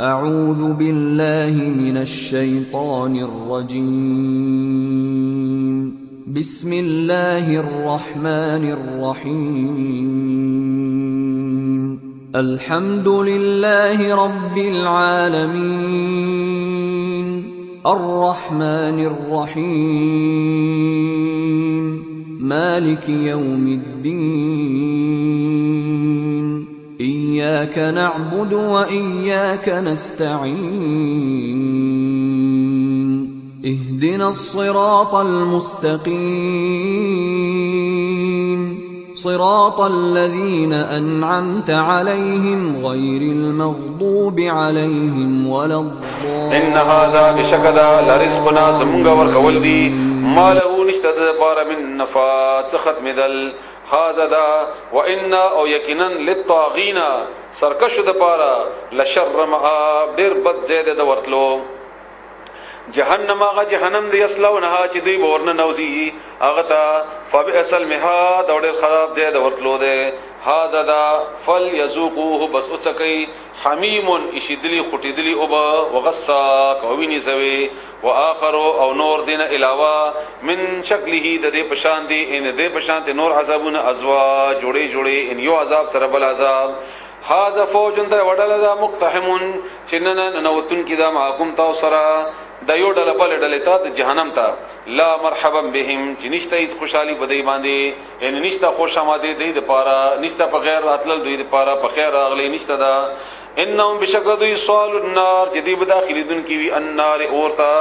أعوذ بالله من الشيطان الرجيم. بسم الله الرحمن الرحيم. الحمد لله رب العالمين الرحمن الرحيم مالك يوم الدين إياك نعبد وإياك نستعين اهدنا الصراط المستقيم صراط الذين أنعمت عليهم غير المغضوب عليهم ولا الضالين. إن هذا بشكدا لرزقنا زمونغا وركولدي ما له نشتد بار من نفات ختم دل هذا دا وإن أو يكنا للطاغين سركش دپارا لشر مآب دیر بد زید دورتلو جهنم آغا جهنم دی اسلونها چی دی بورن نوزی آغتا فبئس المهاد اور دیر خراب زید دورتلو دے هذا دا فلیذوقوه بس اتسکی حمیم اشی دلی خوٹی دلی ابا وغساک ووینی زوی وآخر او نور دین علاوہ من شکلی د دې پشان دی ان دې پشان ته نور عذابون ازوا جوړي جوړي ان یو عذاب سره بل عذاب هاذا فوج د وډل دا مقتحمون چنن نوتن کی دا محکم تا سره د یو ډل بل ډل ته جهنم ته لا مرحبا بهم جنشته خوشالي بدی باندې ان نشته خوش آمده دی د پاره نشته په غیر اتل دوی د پاره په خیر اغلی نشته دا انهم بشکدوا صال النار جدی بداخلدن کی وی النار اورتا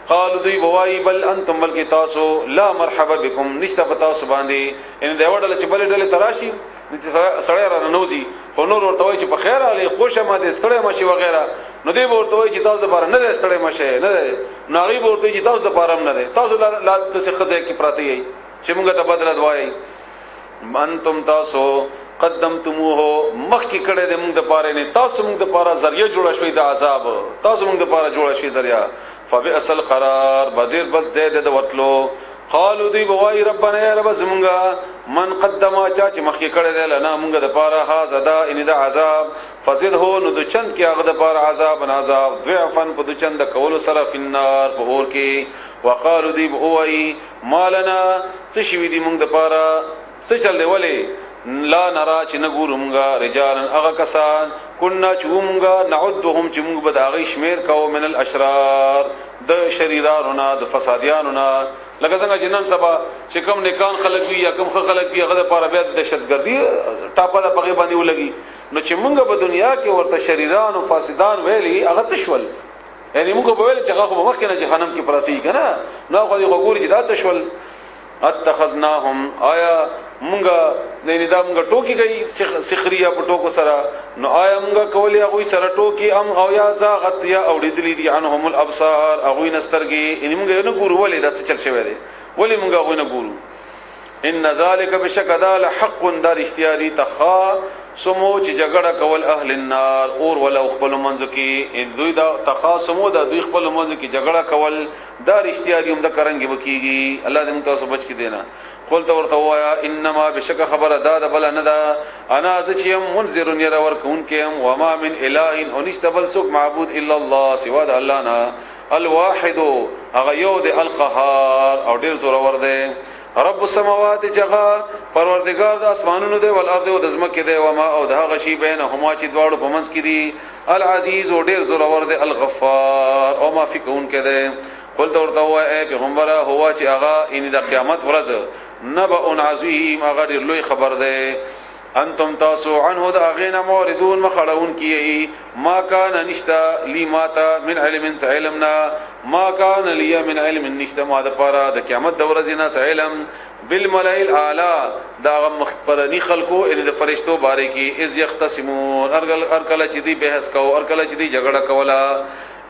قالوا دی بوای بل انتم بلکی تاسو لا مرحبا بكم نشته پتا سو باندې ان دی وډل چې بل ډل تراشی سړی را نوزي خو نور ورته وای چې په خیر اغلی خوش آمده ستړی ماشي وغیرہ نو دی ورته وای چې تاسو د پاره نه ستړی مشه نه نو غي ورته چې تاسو د پاره نه ده تاسو لا د څه خزه کې پراته یي چې موږ ته بدل دوای انتم تاسو قدمتموه مخکی کړه د موږ د پاره نه تاسو موږ د پاره ذریعہ جوړ شوی د عذاب تاسو موږ د پاره جوړ شوی ذریعہ فبئس القرار بدیر بد زید د وتلو قالوا دی بوای ربنا یا رب زمونږه من قدم چا چې مخکی کړه د لنا موږ د پاره هاذا دا ان د عذاب فزده نو د چند کې هغه د پاره عذاب ضعفا په د چند کول سره فنار په اور کې وقالوا دی بوای مالنا څه شوی دی موږ د پاره څه چل دی ولی لا نرا چې نګورو مونږه رجالن هغه کسان كنا چې مونږه نعدهم چې مونږ به د هغه شمیر کوو من الاشرار د شریرانو د فسادیانو لکه څنګه چې نن سبا چې کوم نیکان خلک وي یا کوم خلک وي هغه لپاره بیا د دهشتګردي ټاپه د پغې باندې ولګي نو چې مونږ په دنیا کې ورته شریران او فاسدان ویلي هغه تشول یعنی مونږ په ویل چې هغه مخکې نه جهنم کې پراتی کنه نو خو دې وګوري چې دا تشول اتخذناهم آیا مونږه نه دا مونږه ټوکی گئی سخریا په ټوکو سره نو آیا مونږه کولی هغه سره ټوکی ام او یا زاغت یا اوریدلی دي عنهم الابصار هغه نسترګي ان مونږه نه ګورو ولې دا څه چل شوی دی ولې مونږه هغه نه ګورو ان ذالک بشکدال حق در اشتیاری تخا سمو چې جګړه کول اهل النار اور ولا خپل منځ کې ان دوی دا تخاصمو دا دوی خپل منځ کې جګړه کول دا اشتیاری هم د کرنګي وکيږي الله دې موږ تاسو بچ کې دینا قلت ورته وایا انما بشک خبر دا بل نه دا انا ذچم منذر ير ورکون کېم وما من اله ان نشتبل سوق معبود الا الله سوا د الله نه الواحد هغه یو د القهار او ډیر زور ور دی رب السماوات جغا پروردگار د اسمانونو دی ول ارض او د زمکه دی و ما او د هغه شی بینهما چې دواړو په منځ کې دی العزیز او ډیر زور ور دی الغفار او ما فکون کې دی قلت ورته وایا پیغمبر هو چې هغه ان د قیامت ورځ نبأ عظیم هغه ډیر لوی خبر دی انتم تاسو عنه دا غینا موردون مخړون کی ما کان نشتا لی ماتا من علم علمنا ما کان لی من علم نشتا ما د پاره د قیامت د ورځې نه علم بالملائ الاعلى دا مخبرنی خلقو ان د فرشتو باره کی اذ یختصمون ارکل چې دی بحث کو ارکل چې دی جګړه کولا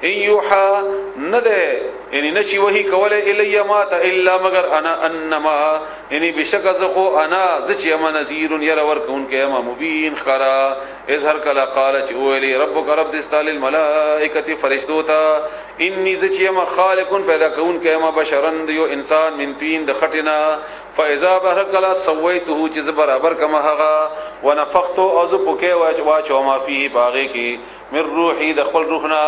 ان یوحى نده یعنی نشي وحی کوله الی ما ته الا مگر انا انما یعنی بشک زخو انا ذچ یم نذیر ير ورکون کې ما مبین خرا اظهر کلا قال چې ویلی ربک رب استال الملائکه فرشتو تا انی ذچ یم خالق پیدا کون کې ما بشرن یو انسان من طین د خټینا فاذا برکلا سویته چې برابر کما هغه ونفخت او ز پوکه واچو ما فيه باغه کې من روحي د خپل روحنا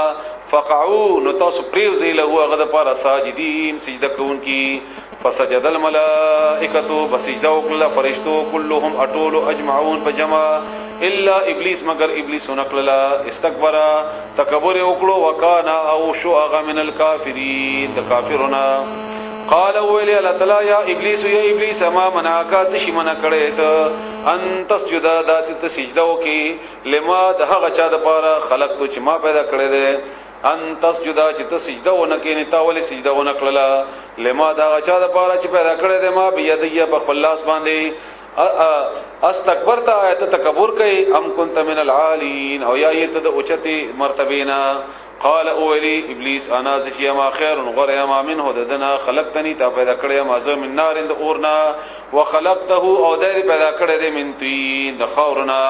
فقعوا نو تاسو پریوزي له هغه د پاره ساجدين سجده کوونکی فسجد الملائکه بسجده وکړه فرشتو كلهم اطول اجمعون بجمع الا ابلیس مگر ابلیس نقللا استكبر تکبر وکړو وکانا او شو هغه من الكافرین د کافرنا قال ویلی اللہ تعالی یا ابلیس ما منعکا تشی منع کړی ته ان تسجد دات تسجدو کې لما دغه چا د پاره خلق تو چې ما پیدا کړی دی ان تسجد چې تسجدو نه کې نه تاول سجدو نه کړلا لما دغه چا د پاره چې پیدا کړی دی ما بيدیه په خپل لاس باندې استكبرت ایت تکبر کوي ام كنت من العالین او یا ایت د اوچتی مرتبینا قال اولی ابلیس انا زشی ما خیر غره ما منه ددنا خلقتنی تا پیدا کړی ما زه من نار د اورنا وخلقته او دای پیدا کړی د من طین د خورنا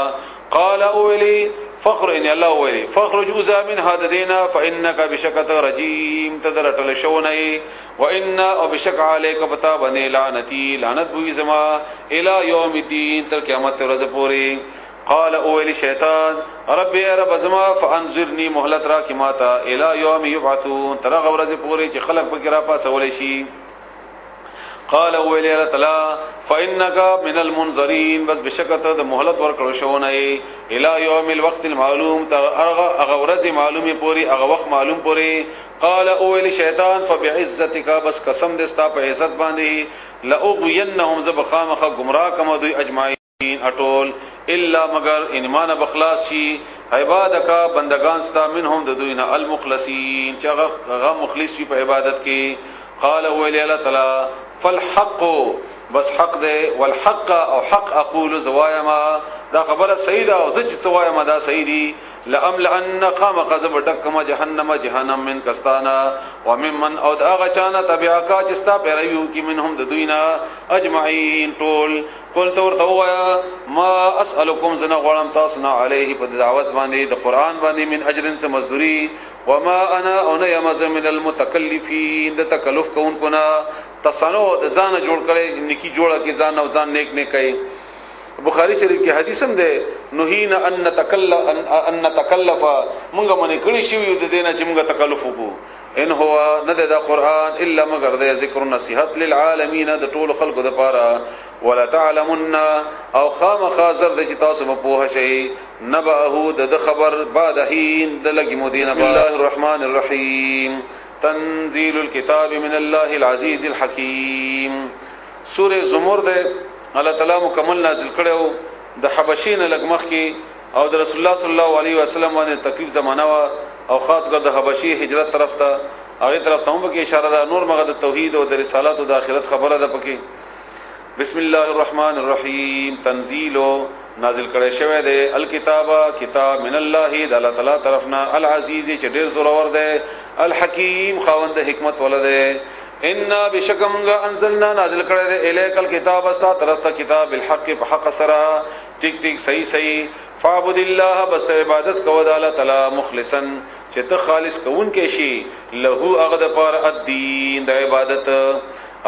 قال اولی فخر ان الله اولی فخرج جزء من هذا دینا فانك بشکت رجیم تدرتل شونی وان او بشک علیک بتا بنی لعنتی لعنت بوی زما الی یوم الدین تر قیامت ورځ پوری قال اولی شیطان ربی رب زما فانذرنی مهلت را کی ماتا الی یوم یبعثون تر غورز پوری چې خلق بکرا پاسول شي قال اولی تعالی فانك من المنذرین بس بشکت د مهلت ورکړو شونه الی یوم الوقت المعلوم تر غورز معلومه پوری هغه وخت معلوم پوری قال اولی شیطان فبعزتک بس قسم دستا په عزت باندې لاغوینهم زبخامخ گمراه کما دوی اجمعین اټول الا مگر انمان بخلاص شي عبادک بندگان ستا منهم د دوینا المخلصین چې هغه مخلص وي په عبادت کې قال ویلی الله تعالی فالحق بس حق ده والحق او حق اقول زوایما دا خبره صحیح ده او زه چې زوایما دا صحیح دي لاملئن قام قذب دکما جهنم من کستانا وممن او دا غچانا تبعکا چستا پیرویو کی منهم د دوینا اجمعین طول قلت ورتوا ما اسالکم زنا غړم تاسو نه علیه په دعوت باندې د قران باندې من اجر څه مزدوری وما انا انا يمز من المتکلفین د تکلف کون کنا تصنو د ځان جوړ کړي نیکی جوړه کی ځان او ځان نیک نه کوي بخاری شریف کی حدیث هم ده نهینا ان نتکلف مونږه منې کړی شی د دینه چې مونږه تکلف وکړو ان هو نه د قران الا مگر د ذکر نصیحت للعالمین د ټول خلقو د پاره ولا تعلمن او خامخ زر د چې تاسو په پوه شئ نبأه د خبر بعد حين د لګي مدینه بسم الله الرحمن الرحیم تنزيل الكتاب من الله العزيز الحكيم سوره زمر ده الله تعالی مکمل نازل کړو د حبشین لګمخ کې او د رسول الله صلی الله علیه وسلم باندې تکلیف زمانہ او خاص کر د حبشی هجرت طرف ته هغه طرف ته هم کې اشاره ده نور مغه د توحید او د رسالت او د آخرت خبره ده پکې بسم الله الرحمن الرحیم تنزيل نازل کړی شوی دی الکتاب کتاب من الله د الله تعالی طرفنا العزیز چې ډیر زور ور دی الحکیم خاوند حکمت ولده ان بشکمغا انزلنا نازل کړی دی الیک الکتاب استا طرف ته کتاب الحق بحق سرا ټیک ټیک صحیح صحیح فعبد الله بس عبادت کو د الله تعالی مخلصا چې ته خالص کوون کې شي له اغد پر الدین د عبادت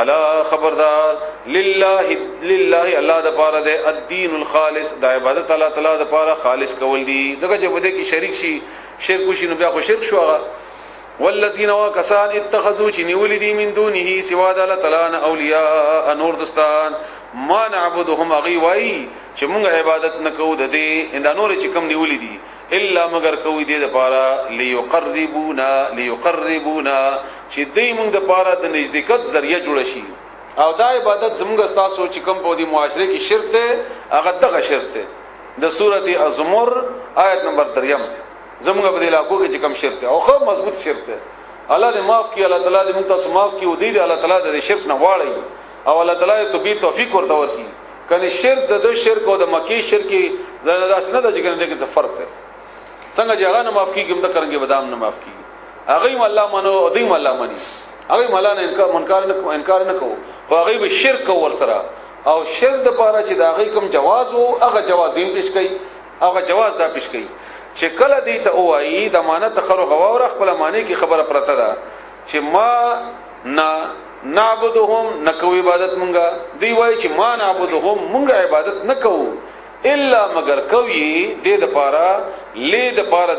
الا خبردار لله الله د پاره د الدین الخالص د عبادت الله تعالی د پاره خالص کول دي ځکه چې بده کې شریک شي شرک شي نو بیا خو شرک شو والذین وکسان اتخذوا چنیول دي من دونه سوا د الله تعالی اولیاء نور دوستان ما نعبدهم اغي وای چې موږ عبادت نکوو د دې انده نور چې کم نیول دي الا مگر کوي دې د پاره ليقربونا چې دې موږ د پاره د نزدېکت ذریعہ جوړ شي او دا عبادت زموږ تاسو چې کم په دې معاشره کې شرک ته هغه دغه شرک ته د سورته الزمر آیت نمبر 3 زموږ په دې علاقو کې چې کم شرک ته او خو مضبوط شرک ته الله دې معاف کړي الله تعالی دې موږ تاسو معاف کړي او دې الله تعالی دې شرک نه واړي او الله تعالی توفیق ورته ورکړي کنه شرک د شرک او د مکی شرک داس نه د جګنه کې فرق دی څنګه چې هغه نه معاف کیږي هم د کرنګي بادام نه معاف کیږي هغه الله منو او دې الله مني هغه مالا نه انکار نه کوو خو هغه به شرک ور سره او شرک د پاره چې دا هغه کوم جواز او هغه جواز دیم پیش کوي هغه جواز دا پیش کوي چې کله دې ته وایي د امانت خرو غواور خپل معنی کی خبره پرته ده چې ما نه نعبدهم نکو عبادت مونږه دی وای چې ما نعبدهم مونږه عبادت نکو الا مگر کوي دې د پاره لې د پاره